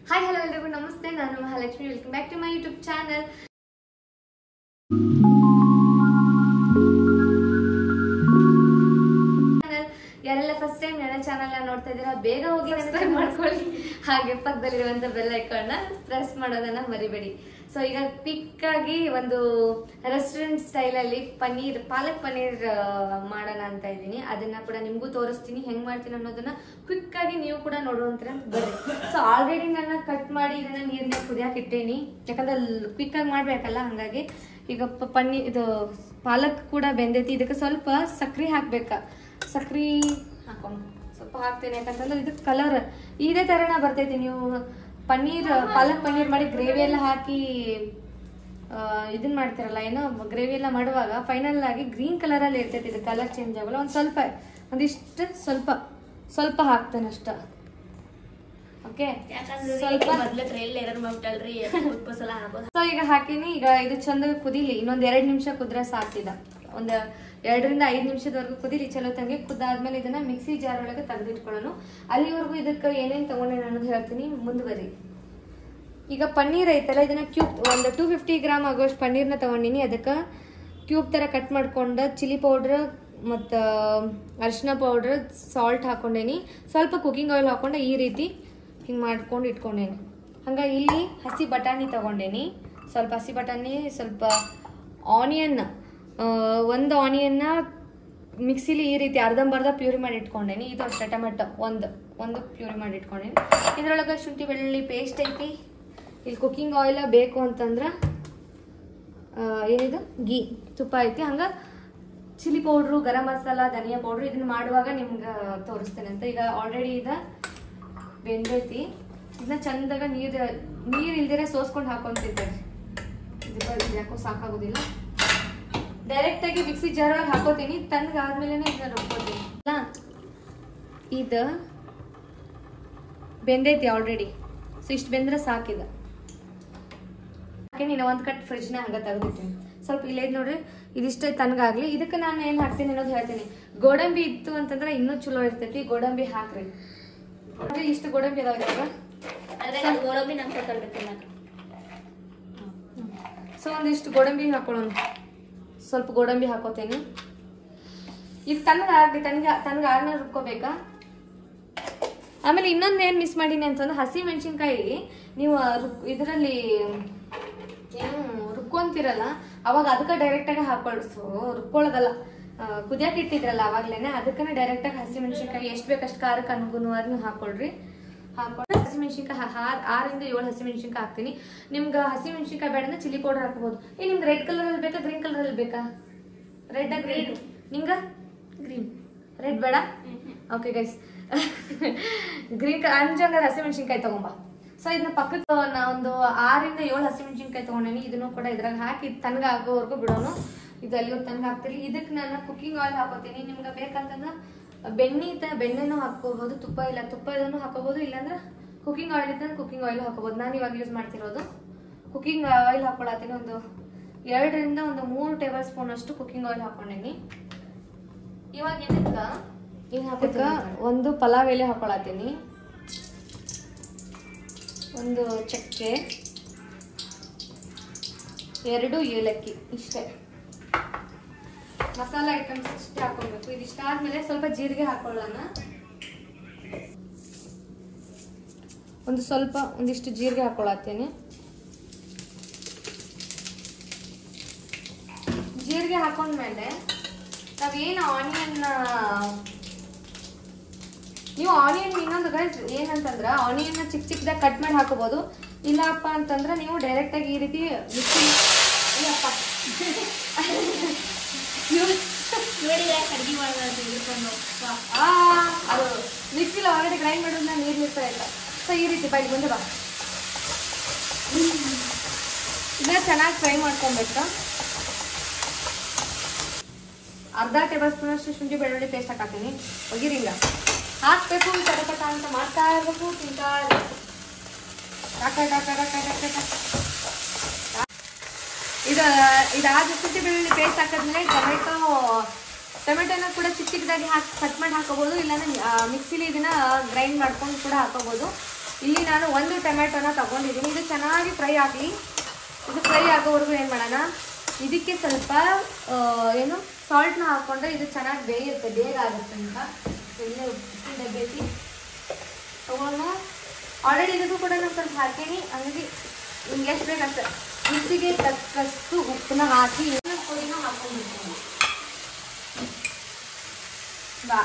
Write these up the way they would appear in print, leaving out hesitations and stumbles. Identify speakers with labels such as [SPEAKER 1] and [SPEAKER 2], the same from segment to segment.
[SPEAKER 1] Hi, hello, everyone. Namaste. Nanu Mahalakshmi. Welcome back to my YouTube channel. ಯಾರೆಲ್ಲ first time ನನ್ನ channel ನೋಡ್ತಾ ಇದ್ದೀರಾ ಬೇಗ ಹೋಗಿ ಸಬ್ಸ್ಕ್ರೈಬ್ ಮಾಡ್ಕೊಳ್ಳಿ ಹಾಗೆ ಪಕ್ಕದಲ್ಲಿರುವಂತ ಬೆಲ್ ಐಕಾನ್ ನ ಪ್ರೆಸ್ ಮಾಡೋದನ್ನ ಮರಿಬೇಡಿ. ಸೊ ಈಗ ಕ್ವಿಕ್ ಆಗಿ ಒಂದು ರೆಸ್ಟೋರೆಂಟ್ ಸ್ಟೈಲ್ ಅಲ್ಲಿ ಪಾಲಕ್ ಪನ್ನೀರ್ ಮಾಡೋಣ ಅಂತ ಇದ್ದೀನಿ. ಅದನ್ನ ಕೂಡ ನಿಮ್ಗೂ ತೋರಿಸ್ತೀನಿ ಹೆಂಗ್ ಮಾಡ್ತೀನಿ ಅನ್ನೋದನ್ನ ಕ್ವಿಕ್ ಆಗಿ ನೀವು ಕೂಡ ನೋಡುವಂತ ಬರ್ರಿ. ಸೊ ಆಲ್ರೆಡಿ ನಾನು ಕಟ್ ಮಾಡಿ ಇದನ್ನ ನೀರ್ನ ಕುದಿಯಾಕ ಇಟ್ಟೇನಿ, ಯಾಕಂದ್ರೆ ಕ್ವಿಕ್ ಆಗಿ ಮಾಡ್ಬೇಕಲ್ಲ. ಹಂಗಾಗಿ ಈಗ ಇದು ಪಾಲಕ್ ಕೂಡ ಬೆಂದೈತಿ. ಇದಕ್ಕೆ ಸ್ವಲ್ಪ ಸಕ್ರೆ ಹಾಕ್ಬೇಕಾ, ಸಕ್ರೆ ಹಾಕೊಂಡು ಸ್ವಲ್ಪ ಹಾಕ್ತೇನೆ. ಯಾಕಂತಂದ್ರೆ ಇದಕ್ಕೆ ಕಲರ್ ಇದೇ ತರನ ಬರ್ತೈತಿ. ನೀವು ಪಾಲಕ್ ಪನ್ನೀರ್ ಮಾಡಿ ಗ್ರೇವಿ ಎಲ್ಲ ಹಾಕಿ ಇದನ್ನ ಮಾಡ್ತಿರಲ್ಲ, ಏನೋ ಗ್ರೇವಿ ಎಲ್ಲ ಮಾಡುವಾಗ ಫೈನಲ್ ಆಗಿ ಗ್ರೀನ್ ಕಲರ್ ಅಲ್ಲಿ ಇರ್ತೈತಿ. ಇದು ಕಲರ್ ಚೇಂಜ್ ಆಗಲ್ಲ. ಒಂದಿಷ್ಟು ಸ್ವಲ್ಪ ಹಾಕ್ತೇನೆ ಅಷ್ಟ. ಓಕೆ, ಸೊ ಈಗ ಹಾಕಿನಿ. ಈಗ ಇದು ಚಂದ ಕುದಿಲಿ, ಇನ್ನೊಂದ್ 2 ನಿಮಿಷ ಕುದ್ರೆ ಸಾಕ್ತಿದ. ಒಂದ್ 2 ರಿಂದ 5 ನಿಮಿಷದವರೆಗೂ ಕುದಿಲಿ ಚಲೋ ತಂಗಿ. ಕುದ್ದಾದ್ಮೇಲೆ ಇದನ್ನ ಮಿಕ್ಸಿ ಜಾರ್ ಒಳಗೆ ತೆಗೆದಿಟ್ಕೊಳ್ಳೋಣ. ಅಲ್ಲಿವರೆಗೂ ಇದಕ್ಕೆ ಏನೇನ್ ತಗೊಂಡೆ ಅನ್ನೋದು ಹೇಳ್ತೀನಿ, ಮುಂದುವರಿ. ಈಗ ಪನ್ನೀರ್ ಐತಲ್ಲ, ಇದನ್ನ ಕ್ಯೂಬ್ ಒಂದು 250 ಗ್ರಾಮ್ ಆಗೋಷ್ಟು ಪನ್ನೀರ್ನ ತಗೊಂಡಿನಿ. ಅದಕ್ಕೆ ಕ್ಯೂಬ್ ತರ ಕಟ್ ಮಾಡ್ಕೊಂಡ ಚಿಲ್ಲಿ ಪೌಡ್ರ್ ಮತ್ತು ಅರಿಶಿನ ಪೌಡ್ರ್, ಸಾಲ್ಟ್ ಹಾಕೊಂಡೇನಿ. ಸ್ವಲ್ಪ ಕುಕಿಂಗ್ ಆಯಿಲ್ ಹಾಕೊಂಡೆ ಈ ರೀತಿ ಹಿಂಗೆ ಮಾಡ್ಕೊಂಡು ಇಟ್ಕೊಂಡೇನಿ. ಹಂಗೆ ಇಲ್ಲಿ ಹಸಿ ಬಟಾಣಿ ತಗೊಂಡೇನಿ. ಸ್ವಲ್ಪ ಹಸಿ ಬಟಾಣಿ, ಸ್ವಲ್ಪ ಆನಿಯನ್, ಒಂದು ಆನಿಯನ್ನ ಮಿಕ್ಸಿಲಿ ಈ ರೀತಿ ಅರ್ಧಂಬರ್ಧ ಪ್ಯೂರಿ ಮಾಡಿ ಇಟ್ಕೊಂಡೇನಿ. ಇದು ಅಷ್ಟೇ ಟೊಮೆಟೊ ಒಂದು ಪ್ಯೂರಿ ಮಾಡಿ ಇಟ್ಕೊಂಡೇನಿ. ಇದ್ರೊಳಗೆ ಶುಂಠಿ ಬೆಳ್ಳುಳ್ಳಿ ಪೇಸ್ಟ್ ಐತಿ. ಇಲ್ಲಿ ಕುಕಿಂಗ್ ಆಯಿಲ್ ಬೇಕು ಅಂತಂದ್ರೆ ಏನಿದು ಗೀ ತುಪ್ಪ ಐತಿ. ಹಂಗೆ ಚಿಲ್ಲಿ ಪೌಡ್ರು, ಗರಂ ಮಸಾಲ, ಧನಿಯಾ ಪೌಡ್ರು ಇದನ್ನ ಮಾಡುವಾಗ ನಿಮ್ಗೆ ತೋರಿಸ್ತೇನೆ ಅಂತ. ಈಗ ಆಲ್ರೆಡಿ ಇದು ಬೆಂದೈತಿ. ಇದನ್ನ ಚಂದಾಗ ನೀರು ಇಲ್ದಿರ ಸೋಸ್ಕೊಂಡು ಹಾಕೊಂತಿದ್ದೇವೆ. ಇದು ಯಾಕೋ ಸಾಕಾಗೋದಿಲ್ಲ. ಡೈರೆಕ್ಟ್ ಆಗಿ ಮಿಕ್ಸಿ ಜಾರ್ ಒಳಗೆ ಹಾಕೋತೀನಿ. ತಣ್ಣಗಾದ್ಮೇಲೆ ಇದನ್ನ ರುಬ್ಕೋತೀನಿ. ಇದು ಬೆಂದೈತಿ ಆಲ್ರೆಡಿ. ಸೊ ಇಷ್ಟು ಬೆಂದ್ರೆ ಸಾಕಿದ. ನೀನು ಒಂದು ಕಟ್ ಫ್ರಿಜ್ನ ಹಂಗೆ ತೆಗೆದಿಟ್ಟಿನಿ. ಸ್ವಲ್ಪ ಇಲ್ಲೇ ನೋಡ್ರಿ, ಇದಿಷ್ಟೇ ತಣ್ಣಗಾಗ್ಲಿ. ಇದಕ್ಕೆ ನಾನು ಏನು ಹಾಕ್ತೀನಿ ಅನ್ನೋದು ಹೇಳ್ತೀನಿ. ಗೋಡಂಬಿ ಇತ್ತು ಅಂತಂದ್ರೆ ಇನ್ನೂ ಚಲೋ ಇರ್ತೈತಿ. ಗೋಡಂಬಿ ಹಾಕ್ರಿ. ಇಷ್ಟು ಗೋಡಂಬಿ ಅದಾವ. ಸೊ ಒಂದಿಷ್ಟು ಗೋಡಂಬಿ ಹಾಕೊಳ್ಳೋಣ. ಸ್ವಲ್ಪ ಗೋಡಂಬಿ ಹಾಕೋತೇನೆ. ಈಗ ತಣ್ಣಗಾದ್ಮೇಲೆ ರುಬ್ಕೋಬೇಕಾ. ಆಮೇಲೆ ಇನ್ನೊಂದೇನು ಮಿಸ್ ಮಾಡೀನಿ ಅಂತಂದ್ರೆ, ಹಸಿ ಮೆಣಸಿನ್ಕಾಯಿ ನೀವು ಇದರಲ್ಲಿ ಏನು ರುಬ್ಕೊಂತಿರಲ್ಲ ಅವಾಗ ಅದಕ್ಕೆ ಡೈರೆಕ್ಟಾಗಿ ರುಬ್ಕೊಳ್ಳೋದಲ್ಲ, ಕುದಿಯಕ್ಕೆ ಇಟ್ಟಿದ್ರಲ್ಲ ಅವಾಗ್ಲೇನೆ, ಅದಕ್ಕನೆ ಡೈರೆಕ್ಟಾಗಿ ಹಸಿ ಮೆಣಸಿನ್ಕಾಯಿ ಎಷ್ಟು ಬೇಕಷ್ಟು ಖಾರಕ್ಕೆ ಅನುಗುಣವಾಗಿ ನೀವು ಹಾಕೊಳ್ರಿ. ಹಾಕೊಂಡು ಹಸಿ ಮೆಣಸಿನ್ಕಾಯಿ 6 ರಿಂದ 7 ಹಸಿ ಮೆಣಸಿನ್ಕಾಯಿ ಹಾಕ್ತೀನಿ. ನಿಮ್ಗೆ ಹಸಿ ಮೆಣಸಿನ್ಕಾಯಿ ಬೇಡ ಅಂದ್ರೆ ಚಿಲ್ಲಿ ಪೌಡರ್ ಹಾಕ್ಬೋದು. ನಿಮ್ಗೆ ರೆಡ್ ಕಲರ್ ಅಲ್ಲಿ ಬೇಕಾ, ಗ್ರೀನ್ ಕಲರ್ ಅಲ್ಲಿ ಬೇಕಾ? Red green. ನಿಂಗ ಗ್ರೀನ್, ರೆಡ್ ಬೇಡ. ಓಕೆ ಗೈಸ್, ಗ್ರೀನ್ ಅಂಜಂಗ ಹಸಿ ಮೆಣಸಿನ್ಕಾಯಿ ತಗೊಂಬ. ಸೊ ಇದನ್ನ ಪಕ್ಕಕ್ಕೆ ನಾ ಒಂದು 6 ರಿಂದ 7 ಹಸಿ ಮೆಣಸಿನ್ಕಾಯಿ ತಗೊಂಡೇನಿ. ಇದನ್ನು ಕೂಡ ಇದ್ರಾಗ ಹಾಕಿ ತಣ್ಣಗಾಗೋವರೆಗೂ ಬಿಡೋಣ. ಇದು ಅಲ್ಲಿವರೆಗೂ ತಣ್ಣಗೆ ಹಾಕ್ತೀರಿ. ಇದಕ್ಕೆ ನಾನು ಕುಕಿಂಗ್ ಆಯಿಲ್ ಹಾಕೋತೀನಿ. ನಿಮ್ಗೆ ಬೇಕಂತಂದ್ರೆ ಬೆಣ್ಣೆನೂ ಹಾಕೋಬಹುದು, ತುಪ್ಪ ಇದನ್ನು ಹಾಕೋಬಹುದು. ಇಲ್ಲಾಂದ್ರೆ ಕುಕಿಂಗ್ ಆಯಿಲ್ ಇತ್ತಂದ್ರೆ ಕುಕಿಂಗ್ ಆಯಿಲ್ ಹಾಕೋಬಹುದು. ನಾನು ಇವಾಗ ಯೂಸ್ ಮಾಡ್ತಿರೋದು ಕುಕಿಂಗ್ ಆಯಿಲ್ ಹಾಕೊಳತ್ತೀನಿ. ಒಂದು 2 ರಿಂದ 3 ಟೇಬಲ್ ಸ್ಪೂನ್ ಅಷ್ಟು ಕುಕಿಂಗ್ ಆಯಿಲ್ ಹಾಕೊಂಡೇನಿ. ಇವಾಗ ಇದಕ್ಕೆ ಒಂದು ಪಲಾವ್ ಎಲೆ ಹಾಕೊಳತ್ತೀನಿ, ಒಂದು ಚಕ್ಕೆ, 2 ಏಲಕ್ಕಿ. ಇಷ್ಟೇ ಮಸಾಲ ಐಟಮ್ಸ್ ಇಷ್ಟೇ ಹಾಕೊಳ್ಬೇಕು. ಇದಿಷ್ಟ ಆದ್ಮೇಲೆ ಸ್ವಲ್ಪ ಜೀರಿಗೆ ಹಾಕೊಳ್ಳೋಣ. ಒಂದಿಷ್ಟು ಜೀರಿಗೆ ಹಾಕೊಳತ್ತೇನೆ. ಜೀರಿಗೆ ಹಾಕೊಂಡ್ಮೇಲೆ ನಾವೇನು ನೀವು ಆನಿಯನ್ ಇನ್ನೊಂದು ಏನಂತಂದ್ರೆ ಆನಿಯನ್ ಚಿಕ್ಕದಾಗಿ ಕಟ್ ಮಾಡಿ ಹಾಕೋಬಹುದು. ಇಲ್ಲಪ್ಪ ಅಂತಂದ್ರೆ ನೀವು ಡೈರೆಕ್ಟ್ ಆಗಿ ಈ ರೀತಿ ಮಿಕ್ಸಿ ಅದು ಮಿಕ್ಸಿಲ ಹೊರಗಡೆ ಗ್ರೈಂಡ್ ಮಾಡೋದನ್ನ ನೀರು ಇರ್ತಾ ಇಲ್ಲ. ಸೊ ಈ ರೀತಿ ಬೈಲಿ ಬಂದು ಬಾ, ಇದನ್ನ ಚೆನ್ನಾಗಿ ಫ್ರೈ ಮಾಡ್ಕೊಬೇಕು. ಅರ್ಧ ಟೇಬಲ್ ಸ್ಪೂನ್ ಅಷ್ಟು ಶುಂಠಿ ಬೆಳ್ಳುಳ್ಳಿ ಪೇಸ್ಟ್ ಹಾಕತ್ತೀನಿ. ಒಗಿರಿಂಗ ಹಾಕ್ಬೇಕು, ಚಟಪಟ ಅಂತ ಮಾಡ್ತಾ ಇರ್ಬೇಕು, ತಿಂತಾ ಇರ್ಬೇಕು. ಇದಾದ ಶುಂಠಿ ಬೆಳ್ಳುಳ್ಳಿ ಪೇಸ್ಟ್ ಹಾಕಿದ್ಮೇಲೆ ಟೊಮೆಟೊನ ಕೂಡ ಚಿಕ್ಕದಾಗಿ ಕಟ್ ಮಾಡಿ ಹಾಕೋಬಹುದು. ಇಲ್ಲಾಂದ್ರೆ ಮಿಕ್ಸಿಲಿ ಇದನ್ನ ಗ್ರೈಂಡ್ ಮಾಡ್ಕೊಂಡು ಕೂಡ ಹಾಕೋಬಹುದು. ಇಲ್ಲಿ ನಾನು ಒಂದು ಟೊಮ್ಯಾಟೊನ ತಗೊಂಡಿದ್ದೀನಿ. ಇದು ಚೆನ್ನಾಗಿ ಫ್ರೈ ಆಗಲಿ. ಇದು ಫ್ರೈ ಆಗೋವರೆಗೂ ಏನು ಮಾಡೋಣ, ಇದಕ್ಕೆ ಸ್ವಲ್ಪ ಏನು ಸಾಲ್ಟ್ನ ಹಾಕ್ಕೊಂಡ್ರೆ ಇದು ಚೆನ್ನಾಗಿ ಬೇಯುತ್ತೆ, ಬೇಗ ಆಗುತ್ತೆ ಅಂತ. ಇಲ್ಲೇ ಉಪ್ಪಿನ ಡಬ್ಬಿ ಐತಿ ತಗೋಣ. ಆಲ್ರೆಡಿ ಇದಕ್ಕೂ ಕೂಡ ನಾನು ಸ್ವಲ್ಪ ಹಾಕೀನಿ. ಹಂಗಾಗಿ ನಿಮ್ಗೆ ಎಷ್ಟು ಬೇಕಂತ ರುಚಿಗೆ ತಕ್ಕಷ್ಟು ಉಪ್ಪನ್ನ ಹಾಕಿ ಇನ್ನೊಂದು ಪುಡಿನ ಹಾಕ್ಕೊಂಡ್ಬಿಡ್ತೀನಿ. ಬಾ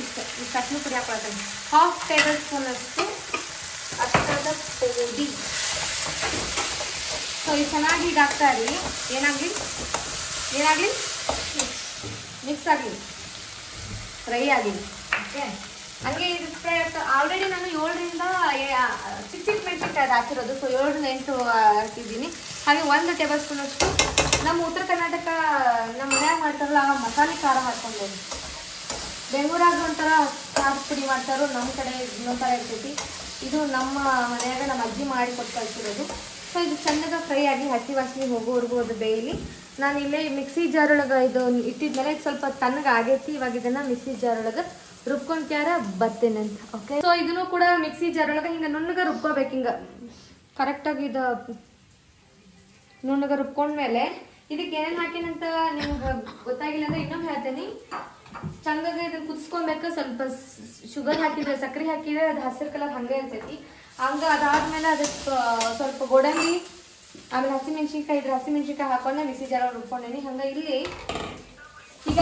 [SPEAKER 1] ಇಷ್ಟು ಚಟ್ನಿ ಪುಡಿ ಹಾಕೊಳ್ತೀನಿ. 1/2 ಟೇಬಲ್ ಸ್ಪೂನ್ ಅಷ್ಟು ಅಷ್ಟದ ಪುಡಿ. ಸೊ ಇದು ಚೆನ್ನಾಗಿ ಈಗ ಹಾಕ್ತಾ ಇರಲಿ. ಏನಾಗಲಿ ಮಿಕ್ಸ್ ಆಗಲಿ, ಫ್ರೈ ಆಗಲಿ. ಓಕೆ, ಹಂಗೆ ಇದು ಫ್ರೈ ಆಗ್ತಾ ಆಲ್ರೆಡಿ ನಾನು 7ರಿಂದ ಚಿಕ್ಕ ಚಿಕ್ಕ ಮೆಣಸಿನ್ಕಾಯಿ ಹಾಕಿರೋದು. ಸೊ 7ರಿಂದ 8 ಹಾಕಿದ್ದೀನಿ. ಹಾಗೆ 1 ಟೇಬಲ್ ಸ್ಪೂನ್ ಅಷ್ಟು ನಮ್ಮ ಉತ್ತರ ಕರ್ನಾಟಕ ನಮ್ಮ ಮನ್ಯಾಗ ಮಾಡ್ತಾರಲ್ಲ ಆ ಮಸಾಲೆ ಖಾರ ಹಾಕ್ಕೊಂಡೇನಿ. ಬೆಂಗಳೂರಾಗ ಒಂಥರ ಖಾರದ ಪುಡಿ ಮಾಡ್ತಾರೋ, ನಮ್ಮ ಕಡೆ ಇನ್ನೊಂದು ಥರ ಇರ್ತೈತಿ. ಇದು ನಮ್ಮ ಮನೆಯಾಗ ನಮ್ಮ ಅಜ್ಜಿ ಮಾಡಿ ಕೊಟ್ಟು ಕಳಿಸಿರೋದು. ಸೊ ಇದು ಚೆನ್ನಾಗಿ ಫ್ರೈ ಆಗಿ ಹಸಿ ವಾಸನೆ ಹೋಗೋವರೆಗೂ ಅದು ಬೇಯಲಿ. ನಾನು ಇಲ್ಲೇ ಮಿಕ್ಸಿ ಜಾರ್ ಒಳಗೆ ಇದು ಇಟ್ಟಿದ್ಮೇಲೆ ಇದು ಸ್ವಲ್ಪ ತಣ್ಣಗೆ ಆಗೈತಿ. ಇವಾಗ ಇದನ್ನು ಮಿಕ್ಸಿ ಜಾರ್ ಒಳಗೆ ರುಬ್ಕೊಂಡ್ಕ್ಯಾರ ಬರ್ತೇನಂತ. ಓಕೆ, ಸೊ ಇದನ್ನು ಕೂಡ ಮಿಕ್ಸಿ ಜಾರ್ ಒಳಗೆ ಹಿಂಗೆ ನುಣ್ಣಗೆ ರುಬ್ಕೋಬೇಕು. ಹಿಂಗೆ ಕರೆಕ್ಟಾಗಿ ಇದು ನುಣ್ಣಗೆ ರುಬ್ಕೊಂಡ್ಮೇಲೆ ಇದಕ್ಕೆ ಏನೇನು ಹಾಕಿನಂತ ನಿಮ್ಗೆ ಗೊತ್ತಾಗಿಲ್ಲ ಅಂದರೆ ಇನ್ನೊಂದು ಹೇಳ್ತೇನೆ. ಚಂದಾಗಿ ಇದನ್ನು ಕುದಿಸ್ಕೊಬೇಕು. ಸ್ವಲ್ಪ ಶುಗರ್ ಹಾಕಿದ್ರೆ, ಸಕ್ಕರೆ ಹಾಕಿದ್ರೆ ಅದು ಹಸಿರು ಕಲರ್ ಹಂಗೆ ಇರ್ತೈತಿ. ಹಂಗೆ ಅದಾದ್ಮೇಲೆ ಅದಕ್ಕೆ ಸ್ವಲ್ಪ ಗೋಡಂಬಿ, ಆಮೇಲೆ ಹಸಿಮೆಣ್ಸಿನ್ಕಾಯಿ ಇದ್ರೆ ಹಸಿಮೆಣ್ಸಿನ್ಕಾಯಿ ಹಾಕೊಂಡೆ ಮಿಕ್ಸಿ ಜಾರ ರುಬ್ಕೊಂಡೇನಿ. ಹಂಗೆ ಇಲ್ಲಿ ಈಗ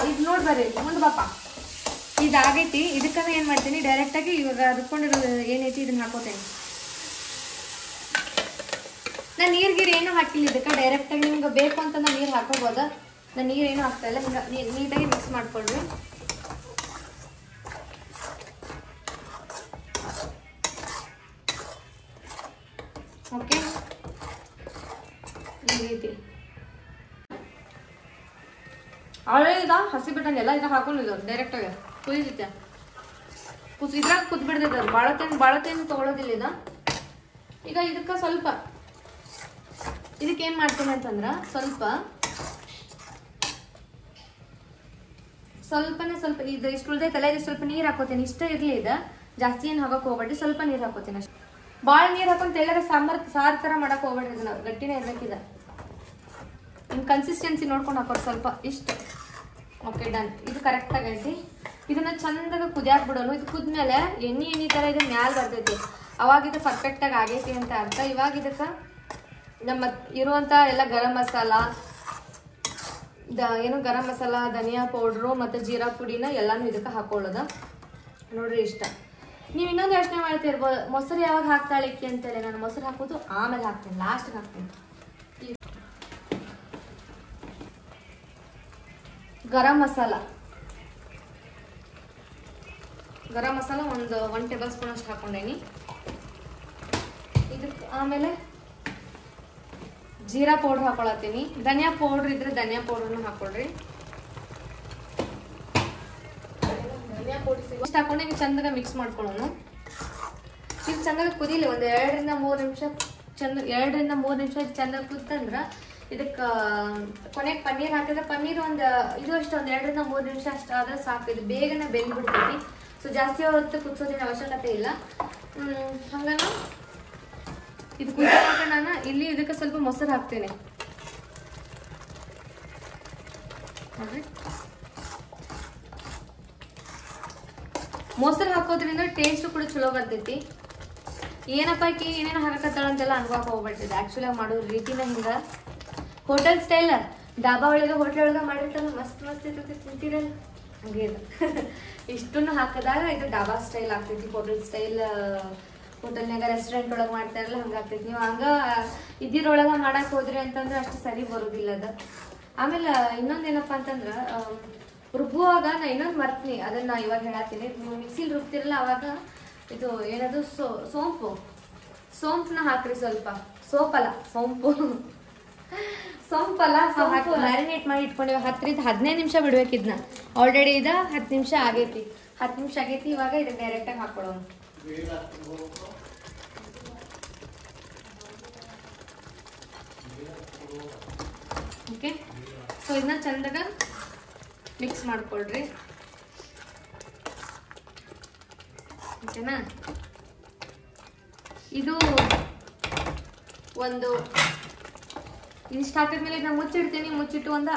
[SPEAKER 1] ಇದು ನೋಡಿ ಬರ್ರಿ ಮುಂದೆ ಬಾಪ, ಇದಾಗೈತಿ. ಇದಕ್ಕಂದ್ರೆ ಏನು ಮಾಡ್ತೀನಿ, ಡೈರೆಕ್ಟಾಗಿ ಇವಾಗ ರುಬ್ಕೊಂಡಿರೋ ಏನೈತಿ ಇದನ್ನ ಹಾಕೋತೇನೆ. ನಾನು ನೀರ್ಗೀರು ಏನೂ ಹಾಕಿಲ್ಲ ಇದಕ್ಕೆ. ಡೈರೆಕ್ಟಾಗಿ ನಿಮ್ಗೆ ಬೇಕು ಅಂತಂದ್ರೆ ನೀರು ಹಾಕೋಬೋದ. ನಾನು ನೀರೇನು ಹಾಕ್ತಾ ಇಲ್ಲ. ಹಿಂಗೆ ನೀಟಾಗಿ ಮಿಕ್ಸ್ ಮಾಡ್ಕೊಳ್ರಿ. ಓಕೆ, ಈ ರೀತಿ ಆಲ್ರೆಡಿ ಇದ ಹಸಿ ಬಿಟ್ಟಂಗೆ ಎಲ್ಲ ಇದಾಗ ಹಾಕೊಂಡಿದ್ದು ಡೈರೆಕ್ಟಾಗಿ ಕುದಿಸುತ್ತೆ. ಇದ್ರಾಗ ಕುದ್ಬಿಡ್ತೈತೆ ಅದು. ಬಾಳತೇನು ತೊಗೊಳೋದಿಲ್ಲ ಇದು. ಈಗ ಇದಕ್ಕೆ ಇದಕ್ಕೇನು ಮಾಡ್ತೀನಿ ಅಂತಂದ್ರೆ ಸ್ವಲ್ಪ ಇದು ಇಷ್ಟು ಉಳ್ದೈತಲ್ಲ, ಇದು ಸ್ವಲ್ಪ ನೀರು ಹಾಕೋತೀನಿ. ಇಷ್ಟ ಇರಲಿ, ಇದು ಜಾಸ್ತಿ ಏನು ಹಾಕೋಕೆ ಹೋಗ್ಬೇಡ್ರಿ. ಸ್ವಲ್ಪ ನೀರು ಹಾಕೋತೀನಿ ಅಷ್ಟೇ. ಭಾಳ ನೀರು ಹಾಕೊಂಡು ತೆಳ್ಳಗೆ ಸಾರು ಥರ ಮಾಡಕ್ಕೆ ಹೋಗ್ಬೇಡ್ರಿ. ಇದನ್ನ ಗಟ್ಟಿನೇ ಇರ್ಬೇಕಿದೆ. ನಿಮ್ಮ ಕನ್ಸಿಸ್ಟೆನ್ಸಿ ನೋಡ್ಕೊಂಡು ಹಾಕೋರಿ ಸ್ವಲ್ಪ ಇಷ್ಟು. Okay, done. ಇದು ಕರೆಕ್ಟಾಗಿ ಐತಿ. ಇದನ್ನ ಚಂದಾಗ ಕುದಿಯಾಕ್ ಬಿಡೋನು. ಇದು ಕುದ್ಮೇಲೆ ಎಣ್ಣೆ ಥರ ಇದು ಮ್ಯಾಲೆ ಬರ್ತೈತಿ. ಅವಾಗ ಇದು ಪರ್ಫೆಕ್ಟಾಗಿ ಆಗೈತಿ ಅಂತ ಅರ್ಥ. ಇವಾಗ ಇದಕ್ಕೆ ನಮ್ಮ ಇರುವಂಥ ಎಲ್ಲ ಗರಂ ಮಸಾಲ, ಗರಂ ಮಸಾಲ, ಧನಿಯಾ ಪೌಡ್ರು ಮತ್ತು ಜೀರಾ ಪುಡಿನ ಎಲ್ಲಾನು ಇದಕ್ಕೆ ಹಾಕೊಳ್ಳೋದ ನೋಡ್ರಿ. ಇಷ್ಟ. ನೀವು ಇನ್ನೊಂದು ಯೋಚನೆ ಮಾಡ್ತಿರ್ಬೋದು, ಮೊಸರು ಯಾವಾಗ ಹಾಕ್ತಾಳಿಕ್ಕಿ ಅಂತೇಳಿ. ನಾನು ಮೊಸರು ಹಾಕೋದು ಆಮೇಲೆ ಹಾಕ್ತೀನಿ, ಲಾಸ್ಟಿಗೆ ಹಾಕ್ತೀನಿ. ಗರಂ ಮಸಾಲ ಒಂದು 1 ಟೇಬಲ್ ಸ್ಪೂನ್ ಅಷ್ಟು ಹಾಕೊಂಡೇನಿ. ಇದಕ್ಕೆ ಆಮೇಲೆ ಜೀರಾ ಪೌಡ್ರ್ ಹಾಕೊಳತ್ತೀನಿ. ಧನಿಯಾ ಪೌಡ್ರ್ ಇದ್ರೆ ಧನಿಯಾ ಪೌಡ್ರನ್ನ ಹಾಕೊಳ್ರಿ. ಧನಿಯಾ ಪೌಡ್ರ್ ಇಷ್ಟು ಹಾಕೊಂಡು ಈಗ ಚಂದಾಗ ಮಿಕ್ಸ್ ಮಾಡ್ಕೊಳ್ಳೋಣ. ಇದು ಚಂದಾಗ ಕುದೀಲಿ ಒಂದು 2ರಿಂದ 3 ನಿಮಿಷ. 2ರಿಂದ 3 ನಿಮಿಷ ಚಂದಾಗ ಕುತ್ತಂದ್ರೆ ಇದಕ್ಕೆ ಕೊನೆಗೆ ಪನ್ನೀರ್ ಹಾಕಿದ್ರೆ ಪನ್ನೀರ್ ಒಂದು 2ರಿಂದ 3 ನಿಮಿಷ ಅಷ್ಟು ಆದ್ರೆ ಸಾಕು. ಇದು ಬೇಗನೆ ಬೆಂದ್ಬಿಡ್ತೈತಿ. ಸೊ ಜಾಸ್ತಿ ಹೊತ್ತು ಕುದಿಸೋದಿನ ಅವಶ್ಯಕತೆ ಇಲ್ಲ. ಹಂಗ ಇದು ಕುದಿಯಾಕ ನಾನು ಇಲ್ಲಿ ಇದಕ್ಕೆ ಸ್ವಲ್ಪ ಮೊಸರು ಹಾಕ್ತೇನೆ. ನೋಡ್ರಿ, ಮೊಸರು ಹಾಕೋದ್ರಿಂದ ಟೇಸ್ಟ್ ಕೂಡ ಚಲೋ ಬರ್ತೈತಿ. ಏನಪ್ಪ ಆಕಿ ಏನೇನು ಹಾಕತ್ತಾಳ ಅಂತೆಲ್ಲ ಅನ್ಕೋಕ್ ಹೋಗ್ಬಿಟ್ಟಿದೆ. ಆಕ್ಚುಲಿ ಮಾಡೋ ರೀತಿನ ಹಿಂಗ ಹೋಟೆಲ್ ಸ್ಟೈಲ್, ಡಾಬಾ ಒಳಗೆ ಹೋಟೆಲ್ ಒಳಗೆ ಮಾಡಿರ್ತಾರ, ಮಸ್ತ್ ಇರ್ತೈತಿ, ತಿಂತೀರಲ್ಲ ಹಂಗೆ ಇಲ್ಲ. ಇಷ್ಟನ್ನು ಹಾಕಿದಾಗ ಇದು ಡಾಬಾ ಸ್ಟೈಲ್ ಆಗ್ತೈತಿ. ಹೋಟೆಲ್ ಸ್ಟೈಲ್, ಹೋಟೆಲ್ನಾಗ ರೆಸ್ಟೋರೆಂಟ್ ಒಳಗೆ ಮಾಡ್ತಾರಲ್ಲ ಹಂಗೆ ಆಗ್ತೈತಿ. ನೀವು ಹಂಗ ಇದಿರೊಳಗೆ ಮಾಡಕ್ ಹೋದ್ರಿ ಅಂತಂದ್ರೆ ಅಷ್ಟು ಸರಿ ಬರೋದಿಲ್ಲ ಅದು. ಆಮೇಲೆ ಇನ್ನೊಂದೇನಪ್ಪ ಅಂತಂದ್ರೆ ರುಬ್ಬುವಾಗ ನಾ ಇನ್ನೊಂದು ಮರ್ತೀನಿ, ಅದನ್ನ ಇವಾಗ ಹೇಳತ್ತೀನಿ. ನೀವು ಮಿಕ್ಸಿಲಿ ರುಬ್ತಿರಲ್ಲ ಅವಾಗ ಇದು ಏನದು ಸೋಂಪನ್ನ ಹಾಕ್ರಿ. ಸ್ವಲ್ಪ ಸೋಂಪಲ್ಲ, ಸೋಂಪಲ್ಲ ಮ್ಯಾರಿನೇಟ್ ಮಾಡಿ ಇಟ್ಕೊಂಡಿವ 10ರಿಂದ 15 ನಿಮಿಷ ಬಿಡ್ಬೇಕು ಇದನ್ನ. ಆಲ್ರೆಡಿ ಇದು 10 ನಿಮಿಷ ಆಗೈತಿ. ಇವಾಗ ಇದನ್ನ ಡೈರೆಕ್ಟಾಗಿ ಹಾಕೊಳ್ಳೋಣ. ಓಕೆ, ಸೊ ಇದನ್ನ ಚಂದಾಗ ಮಿಕ್ಸ್ ಮಾಡ್ಕೊಳ್ರಿ. ಓಕೆನಾ? ಇದು ಒಂದು ಇದಿಷ್ಟು ಹಾಕಿದ್ಮೇಲೆ ಇದನ್ನ ಮುಚ್ಚಿಡ್ತೀನಿ. ಮುಚ್ಚಿಟ್ಟು ಒಂದು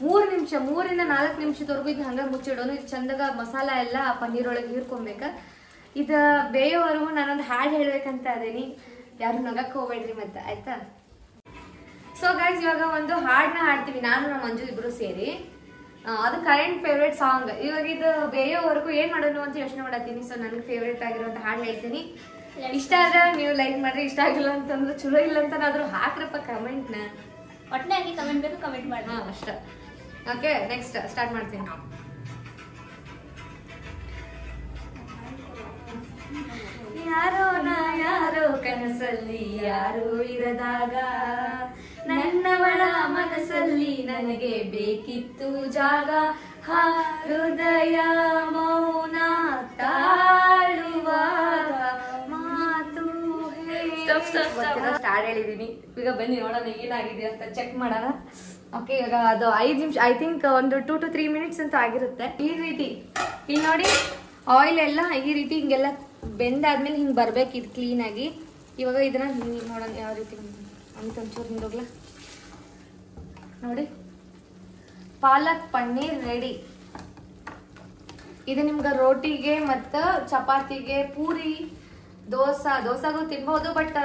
[SPEAKER 1] 3 ನಿಮಿಷ 3 ಇಂದ 4 ನಿಮಿಷದವರೆಗೂ ಇದು ಹಂಗೆ ಮುಚ್ಚಿಡೋನು. ಇದು ಚಂದಾಗ ಮಸಾಲ ಎಲ್ಲ ಪನ್ನೀರ್ ಒಳಗೆ ಹೀರ್ಕೊಬೇಕ. ಇದು ಬೇಯೋವರೆಗೂ ನಾನೊಂದು ಹಾಡು ಹೇಳ್ಬೇಕಂತ ಅದೇನಿ, ಯಾರು ನಗಕ್ಕೆ ಹೋಗ್ಬೇಡ್ರಿ ಮತ್ತೆ, ಆಯ್ತಾ? ಸೊ ಗೈಸ್, ಇವಾಗ ಒಂದು ಹಾಡನ್ನ ಹಾಡ್ತೀವಿ ನಾನು ನಮ್ಮ ಮಂಜು ಇಬ್ರು ಸೇರಿ. ಅದು ಕರೆಂಟ್ ಫೇವ್ರೇಟ್ ಸಾಂಗ್. ಇವಾಗ ಇದು ಬೇಯೋವರೆಗೂ ಏನ್ ಮಾಡೋಣ ಅಂತ ಯೋಚನೆ ಮಾಡತ್ತೀನಿ. ಸೊ ನನ್ಗೆ ಫೇವ್ರೇಟ್ ಆಗಿರುವಂತ ಹಾಡು ಹೇಳ್ತೀನಿ. ಇಷ್ಟ ಆದ್ರೆ ನೀವು ಲೈಕ್ ಮಾಡ್ರಿ, ಇಷ್ಟ ಆಗಿಲ್ಲ ಅಂತಂದ್ರೆ ಚಲೋ ಇಲ್ಲ ಅಂತನಾದ್ರೂ ಹಾಕ್ರಪ್ಪ ಕಮೆಂಟ್ನ.
[SPEAKER 2] ಒಟ್ಟನೆ ಆಗಿ ಕಮೆಂಟ್ ಬೇಕು, ಕಮೆಂಟ್ ಮಾಡಿ.
[SPEAKER 1] ಅಷ್ಟ. ಓಕೆ, ನೆಕ್ಸ್ಟ್ ಸ್ಟಾರ್ಟ್ ಮಾಡ್ತೀನಿ. ಯಾರೋ ನಾ ಯಾರೋ ಕನಸಲ್ಲಿ ಯಾರೋ ಇರದಾಗ ನನ್ನವಳ ಮನಸ್ಸಲ್ಲಿ ನನಗೆ ಬೇಕಿತ್ತು ಜಾಗ. ಹೃದಯ ಮೌನ ತಾಳುವಾಗ ಮಾತು ಸ್ಟಾರ್ಟ್ ಹೇಳಿದೀನಿ. ಈಗ ಬನ್ನಿ ನೋಡೋಣ ಏನಾಗಿದೆ ಅಂತ ಚೆಕ್ ಮಾಡೋಣ. ಓಕೆ, ಇವಾಗ ಅದು 5 ನಿಮಿಷ, ಐ ಥಿಂಕ್ ಒಂದು 2 to 3 ಮಿನಿಟ್ಸ್ ಅಂತ ಆಗಿರುತ್ತೆ. ಈ ರೀತಿ ಇಲ್ಲಿ ನೋಡಿ, ಆಯಿಲ್ ಎಲ್ಲ ಈ ರೀತಿ ಹಿಂಗೆಲ್ಲ ಬೆಂದಾದ್ಮೇಲೆ ಹಿಂಗೆ ಬರ್ಬೇಕು ಇದು ಕ್ಲೀನಾಗಿ. ಇವಾಗ ಇದನ್ನ ನೋಡೋಣ ಯಾವ ರೀತಿ ಅಂತ ಒಂಚೂರು ಹಿಂದೋಗ್ಲ ನೋಡಿ. ಪಾಲಕ್ ಪನ್ನೀರ್ ರೆಡಿ. ಇದು ನಿಮ್ಗೆ ರೋಟಿಗೆ ಮತ್ತು ಚಪಾತಿಗೆ, ಪೂರಿ, ದೋಸಾಗೂ ತಿನ್ಬಹುದು. ಬಟ್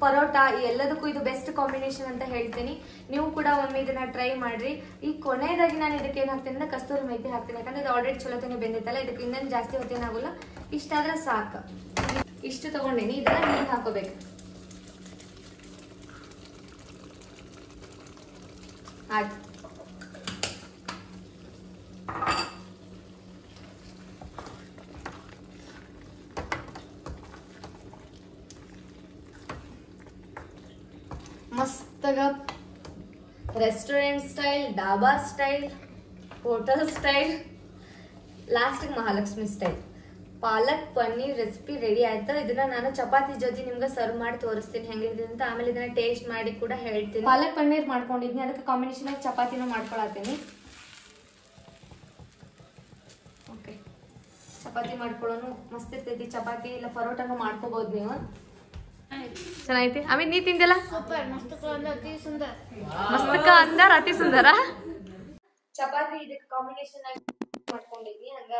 [SPEAKER 1] ಪರೋಟ ಎಲ್ಲದಕ್ಕೂ ಇದು ಬೆಸ್ಟ್ ಕಾಂಬಿನೇಷನ್ ಅಂತ ಹೇಳ್ತೀನಿ. ನೀವು ಕೂಡ ಒಮ್ಮೆ ಇದನ್ನ ಟ್ರೈ ಮಾಡ್ರಿ. ಈ ಕೊನೆಯದಾಗಿ ನಾನು ಇದಕ್ಕೆ ಏನು ಹಾಕ್ತೀನಿ ಅಂದ್ರೆ ಕಸ್ತೂರಿ ಮೇಥಿ ಹಾಕ್ತೀನಿ. ಯಾಕಂದ್ರೆ ಇದು ಆಲ್ರೆಡಿ ಚಲೋತನೇ ಬೆಂದಿತ್ತಲ್ಲ, ಇದಕ್ಕೆ ಇನ್ನೇನು ಜಾಸ್ತಿ ಹೊತ್ತೇನಾಗಲ್ಲ. ಇಷ್ಟಾದ್ರೆ ಸಾಕು. ಇಷ್ಟು ತಗೊಂಡೇನಿ. ಇದನ್ನ ನೀರು ಹಾಕೋಬೇಕು. ಆಯ್ತು. ಮಸ್ತಾಗ restaurant style, dhaba style, hotel style, ಲಾಸ್ಟಿಗೆ Mahalakshmi style palak paneer recipe ready ಆಯ್ತು. ಇದನ್ನ ನಾನು ಚಪಾತಿ ಜೊತೆ ನಿಮ್ಗೆ ಸರ್ವ್ ಮಾಡಿ ತೋರಿಸ್ತೀನಿ ಹೆಂಗಿದೆ ಅಂತ. ಆಮೇಲೆ ಇದನ್ನ ಟೇಸ್ಟ್ ಮಾಡಿ ಕೂಡ ಹೇಳ್ತೀನಿ. ಪಾಲಕ್ ಪನ್ನೀರ್ ಮಾಡ್ಕೊಂಡಿದ್ನಿ, ಅದಕ್ಕೆ ಕಾಂಬಿನೇಷನ್ ಆಗಿ ಚಪಾತಿನೂ ಮಾಡ್ಕೊಳತ್ತೀನಿ. ಓಕೆ, ಚಪಾತಿ ಮಾಡ್ಕೊಳ್ಳೋನು ಮಸ್ತ್ ಇರ್ತೈತಿ. ಚಪಾತಿ ಇಲ್ಲ ಪರೋಟನೂ ಮಾಡ್ಕೋಬಹುದು ನೀವು. ಚೆನ್ನಾಗೈತಿ. ಆಮೇಲೆ ನೀ ತಿಂದಿಲ್ಲ?
[SPEAKER 2] ಸೂಪರ್, ಮಸ್ತಕ ಅತಿ ಸುಂದರ.
[SPEAKER 1] ಮಸ್ತಕ ಅಂದರ್ ಅತಿ ಸುಂದರ. ಚಪಾತಿ ಇದಕ್ಕೆ ಕಾಂಬಿನೇಷನ್ ಆಗಿ ಮಾಡ್ಕೊಂಡಿದ್ನಿ. ಹಂಗ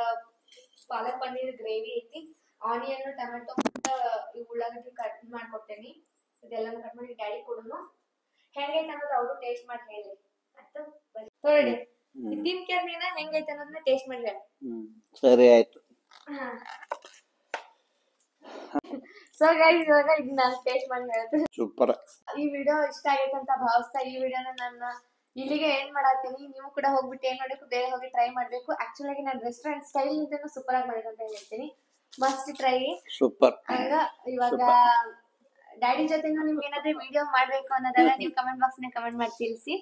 [SPEAKER 1] ಪಾಲಕ್ ಪನ್ನೀರ್ ಗ್ರೇವಿ ಐತಿ. ಆನಿಯನ್, ಟೊಮೆಟೊ, ಉಳ್ಳಾಗಡ್ಡಿ ಕಟ್ ಮಾಡ್ಕೊಟ್ಟೇನಿ. ಇದೆಲ್ಲ ಕಟ್ ಮಾಡಿ ಡ್ಯಾಡಿ ಕೊಡೋನು. ಹೆಂಗೈತೆ ಅನ್ನೋದು ಅವರು ಟೇಸ್ಟ್ ಮಾಡಿ ಹೇಳಿ. ಆಯ್ತು, ನೋಡಿ ತಿನ್ಕೇರ್ ನೀನ ಹೆಂಗೈತೆ ಅನ್ನೋದನ್ನ ಟೇಸ್ಟ್ ಮಾಡಿ ಹೇಳಿ.
[SPEAKER 3] ಸರಿ ಆಯ್ತು.
[SPEAKER 1] ಸೊ ಗೈಸ್, ಇವಾಗ ಇದನ್ನ ನಾನು ಟೇಸ್ಟ್ ಮಾಡಿ ಹೇಳ್ತೀನಿ.
[SPEAKER 3] ಸೂಪರ್.
[SPEAKER 1] ಈ ವಿಡಿಯೋ ಇಷ್ಟ ಆಗೈತೆ ಅಂತ ಭಾವಿಸ್ತಾ ಈ ವಿಡಿಯೋನ ನಾನು ಇಲ್ಲಿಗೆ ಏನ್ ಮಾಡತ್ತೀನಿ. ನೀವು ಕೂಡ ಹೋಗ್ಬಿಟ್ಟು ಏನ್ ಮಾಡ್ಬೇಕು, ಬೇರೆ ಹೋಗಿ ಟ್ರೈ ಮಾಡ್ಬೇಕು. ಆಕ್ಚುಲಿ ಆಗಿ ನಾನು ರೆಸ್ಟೋರೆಂಟ್ ಸ್ಟೈಲ್ ನಿಂದ ಸೂಪರ್ ಆಗಿ ಮಾಡಿದೆ ಅಂತ ಹೇಳ್ತೀನಿ. Must try.
[SPEAKER 3] ಸೂಪರ್.
[SPEAKER 1] ಹಂಗ ಇವಾಗ ಡ್ಯಾಡಿ ಜೊತೆನೂ ನಿಮ್ಗೆ ಏನಾದ್ರೂ ವಿಡಿಯೋ ಮಾಡ್ಬೇಕು ಅನ್ನೋದಲ್ಲ, ನೀವು ಕಮೆಂಟ್ ಬಾಕ್ಸ್ ನ ಕಮೆಂಟ್ ಮಾಡಿ ತಿಳಿಸಿ.